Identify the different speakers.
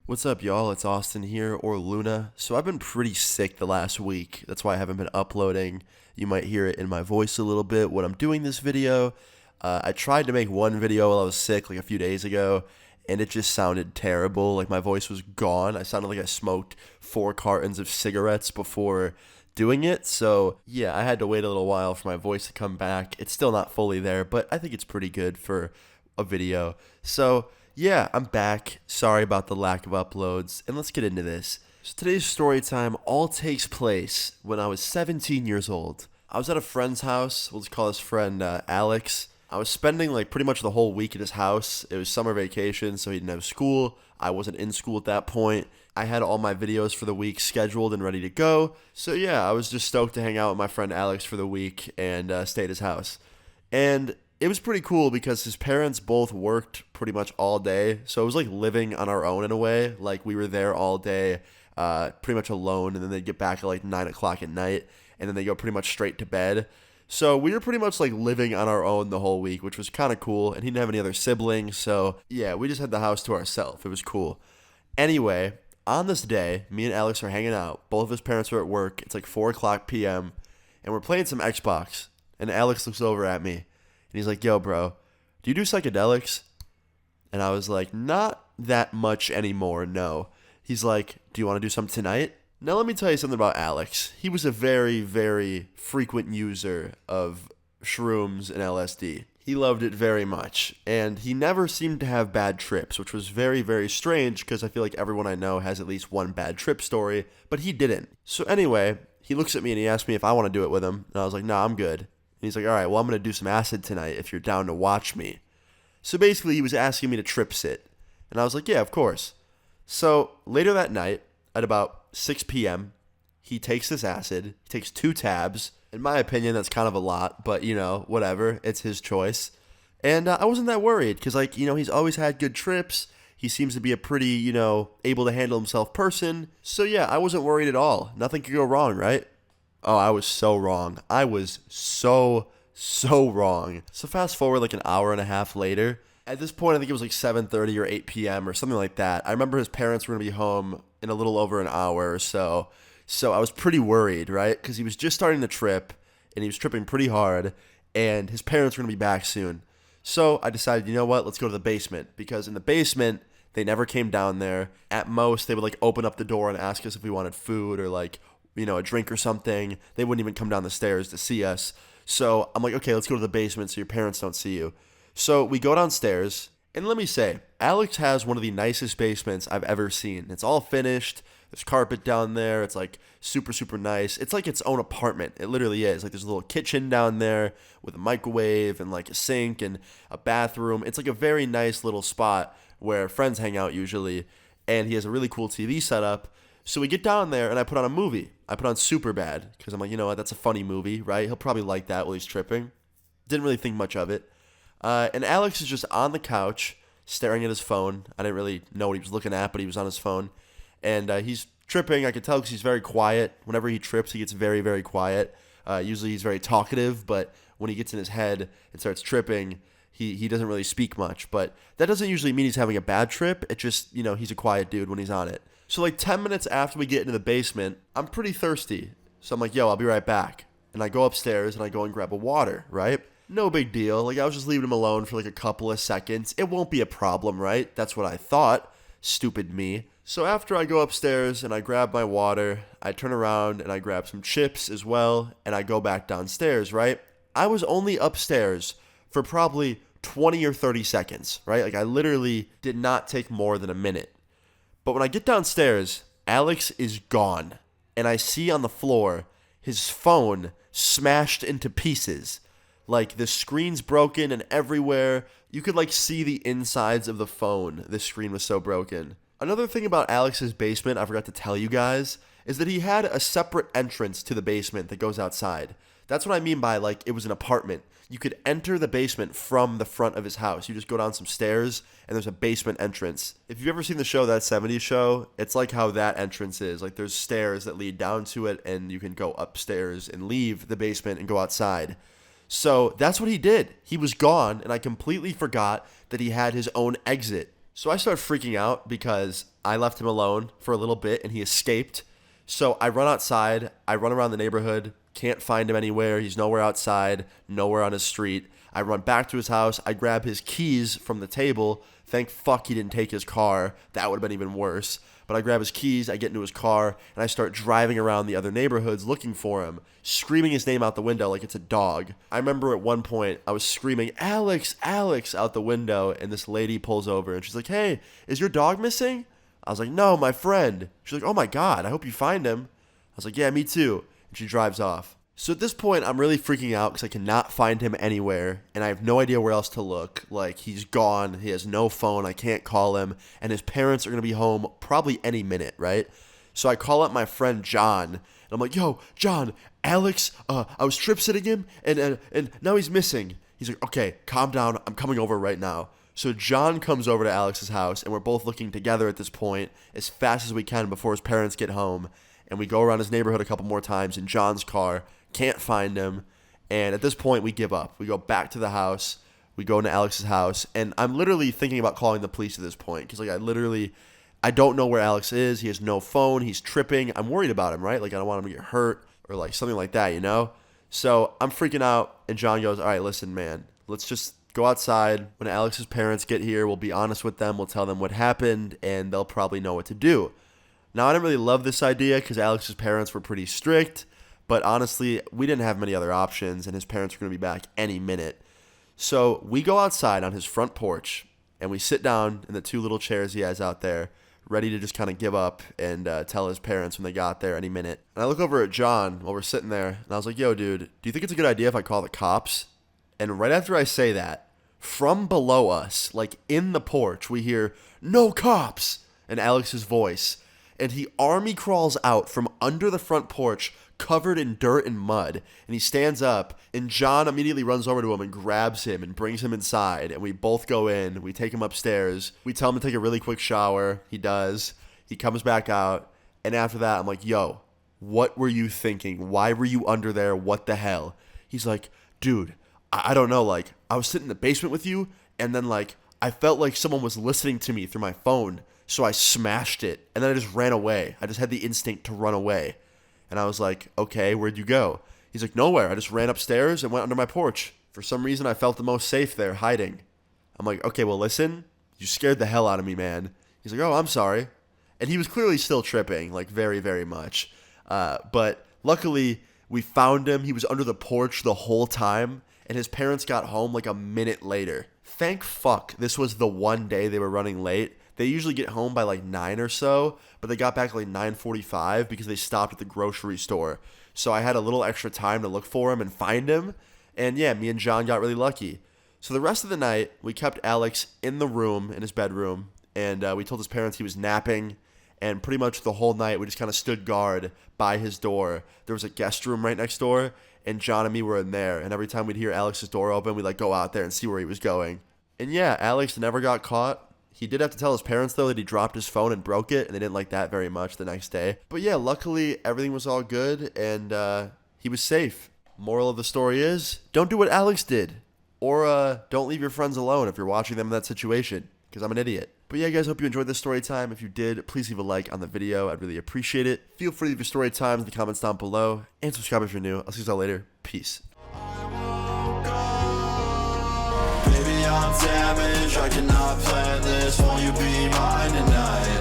Speaker 1: What's up, y'all? It's Austin here, or Luna. So I've been pretty sick the last week. That's why I haven't been uploading. You might hear it in my voice a little bit when I'm doing this video. I tried to make one video while I was sick like a few days ago, and it just sounded terrible. Like my voice was gone. I sounded like I smoked 4 cartons of cigarettes before doing it. So yeah, I had to wait a little while for my voice to come back. It's still not fully there, but I think it's pretty good for a video. So yeah, I'm back. Sorry about the lack of uploads, and let's get into this. So today's story time all takes place when I was 17 years old. I was at a friend's house. We'll just call his friend Alex. I was spending like pretty much the whole week at his house. It was summer vacation, so he didn't have school. I wasn't in school at that point. I had all my videos for the week scheduled and ready to go. So yeah, I was just stoked to hang out with my friend Alex for the week and stay at his house. And it was pretty cool because his parents both worked pretty much all day. So it was like living on our own in a way. Like we were there all day, pretty much alone. And then they'd get back at like 9 o'clock at night. And then they go pretty much straight to bed. So we were pretty much like living on our own the whole week, which was kind of cool. And he didn't have any other siblings. So yeah, we just had the house to ourselves. It was cool. Anyway, on this day, me and Alex are hanging out. Both of his parents are at work. It's like 4 o'clock p.m. And we're playing some Xbox. And Alex looks over at me. And he's like, yo, bro, do you do psychedelics? And I was like, not that much anymore, no. He's like, do you want to do something tonight? Now, let me tell you something about Alex. He was a very, very frequent user of shrooms and LSD. He loved it very much. And he never seemed to have bad trips, which was very, very strange because I feel like everyone I know has at least one bad trip story, but he didn't. So anyway, he looks at me and he asks me if I want to do it with him. And I was like, nah, I'm good. And he's like, all right, well, I'm going to do some acid tonight if you're down to watch me. So basically, he was asking me to trip sit. And I was like, yeah, of course. So later that night, at about 6 p.m., he takes this acid. He takes 2 tabs. In my opinion, that's kind of a lot, but, whatever. It's his choice. And I wasn't that worried because, he's always had good trips. He seems to be a pretty, able to handle himself person. So, yeah, I wasn't worried at all. Nothing could go wrong, right? Oh, I was so wrong. I was so wrong. So fast forward like an hour and a half later. At this point, I think it was like 7:30 or 8 p.m. or something like that. I remember his parents were going to be home in a little over an hour or so. So I was pretty worried, right? Because he was just starting to trip, and he was tripping pretty hard, and his parents were going to be back soon. So I decided, you know what? Let's go to the basement. Because in the basement, they never came down there. At most, they would like open up the door and ask us if we wanted food or like a drink or something. They wouldn't even come down the stairs to see us. So I'm like, okay, let's go to the basement so your parents don't see you. So we go downstairs, and let me say, Alex has one of the nicest basements I've ever seen. It's all finished. There's carpet down there. It's like super, super nice. It's like its own apartment. It literally is. Like there's a little kitchen down there with a microwave and like a sink and a bathroom. It's like a very nice little spot where friends hang out usually. And he has a really cool TV setup. So we get down there, and I put on a movie. I put on Superbad, because I'm like, you know what, that's a funny movie, right? He'll probably like that while he's tripping. Didn't really think much of it. And Alex is just on the couch, staring at his phone. I didn't really know what he was looking at, but he was on his phone. And he's tripping. I could tell because he's very quiet. Whenever he trips, he gets very, very quiet. Usually he's very talkative, but when he gets in his head and starts tripping, he doesn't really speak much. But that doesn't usually mean he's having a bad trip. It just, he's a quiet dude when he's on it. So like 10 minutes after we get into the basement, I'm pretty thirsty. So I'm like, yo, I'll be right back. And I go upstairs and I go and grab a water, right? No big deal. Like I was just leaving him alone for like a couple of seconds. It won't be a problem, right? That's what I thought. Stupid me. So after I go upstairs and I grab my water, I turn around and I grab some chips as well. And I go back downstairs, right? I was only upstairs for probably 20 or 30 seconds, right? Like I literally did not take more than a minute. But when I get downstairs, Alex is gone. And I see on the floor his phone smashed into pieces. Like the screen's broken and everywhere. You could like see the insides of the phone. The screen was so broken. Another thing about Alex's basement I forgot to tell you guys is that he had a separate entrance to the basement that goes outside. That's what I mean by like it was an apartment. You could enter the basement from the front of his house. You just go down some stairs and there's a basement entrance. If you've ever seen the show That 70s Show, it's like how that entrance is. Like there's stairs that lead down to it and you can go upstairs and leave the basement and go outside. So that's what he did. He was gone and I completely forgot that he had his own exit. So I start freaking out because I left him alone for a little bit and he escaped. So I run outside, I run around the neighborhood, can't find him anywhere. He's nowhere outside, nowhere on his street. I run back to his house, I grab his keys from the table. Thank fuck he didn't take his car. That would have been even worse. But I grab his keys, I get into his car, and I start driving around the other neighborhoods looking for him, screaming his name out the window like it's a dog. I remember at one point I was screaming, "Alex, Alex," out the window, and this lady pulls over and she's like, "Hey, is your dog missing?" I was like, "No, my friend." She's like, "Oh my God, I hope you find him." I was like, "Yeah, me too." And she drives off. So at this point, I'm really freaking out because I cannot find him anywhere, and I have no idea where else to look. Like, he's gone, he has no phone, I can't call him, and his parents are going to be home probably any minute, right? So I call up my friend John, and I'm like, "Yo, John, Alex, I was trip sitting him, and now he's missing." He's like, "Okay, calm down, I'm coming over right now." So John comes over to Alex's house, and we're both looking together at this point as fast as we can before his parents get home, and we go around his neighborhood a couple more times in John's car. Can't find him, and at this point we give up. We go back to the house, we go into Alex's house, and I'm literally thinking about calling the police at this point because like I don't know where Alex is. He has no phone, he's tripping. I'm worried about him, right? Like, I don't want him to get hurt or like something like that, you know? So I'm freaking out, and John goes, "All right, listen, man, let's just go outside. When Alex's parents get here, we'll be honest with them, we'll tell them what happened, and they'll probably know what to do." Now, I didn't really love this idea because Alex's parents were pretty strict. But honestly, we didn't have many other options, and his parents were going to be back any minute. So we go outside on his front porch, and we sit down in the two little chairs he has out there, ready to just kind of give up and tell his parents when they got there any minute. And I look over at John while we're sitting there, and I was like, "Yo, dude, do you think it's a good idea if I call the cops?" And right after I say that, from below us, like in the porch, we hear, "No cops!" in Alex's voice. And he army crawls out from under the front porch, covered in dirt and mud, and he stands up, and John immediately runs over to him and grabs him and brings him inside, and we both go in, we take him upstairs, we tell him to take a really quick shower, he does, he comes back out, and after that, I'm like, "Yo, what were you thinking? Why were you under there? What the hell?" He's like, "Dude, I don't know, like, I was sitting in the basement with you, and then, like, I felt like someone was listening to me through my phone, so I smashed it, and then I just ran away. I just had the instinct to run away." And I was like, "Okay, where'd you go?" He's like, "Nowhere. I just ran upstairs and went under my porch. For some reason, I felt the most safe there, hiding." I'm like, "Okay, well, listen, you scared the hell out of me, man." He's like, "Oh, I'm sorry." And he was clearly still tripping, like very, very much. But luckily, we found him. He was under the porch the whole time, and his parents got home like a minute later. Thank fuck this was the one day they were running late. They usually get home by like 9 or so, but they got back like 9:45 because they stopped at the grocery store. So I had a little extra time to look for him and find him. And yeah, me and John got really lucky. So the rest of the night, we kept Alex in the room, in his bedroom, and we told his parents he was napping. And pretty much the whole night, we just kind of stood guard by his door. There was a guest room right next door, and John and me were in there. And every time we'd hear Alex's door open, we'd like go out there and see where he was going. And yeah, Alex never got caught. He did have to tell his parents, though, that he dropped his phone and broke it, and they didn't like that very much the next day. But yeah, luckily, everything was all good, and he was safe. Moral of the story is, don't do what Alex did. Or don't leave your friends alone if you're watching them in that situation, because I'm an idiot. But yeah, guys, hope you enjoyed this story time. If you did, please leave a like on the video. I'd really appreciate it. Feel free to leave your story times in the comments down below, and subscribe if you're new. I'll see you all later. Peace.
Speaker 2: I'm damaged, I cannot plan this. Won't you be mine tonight?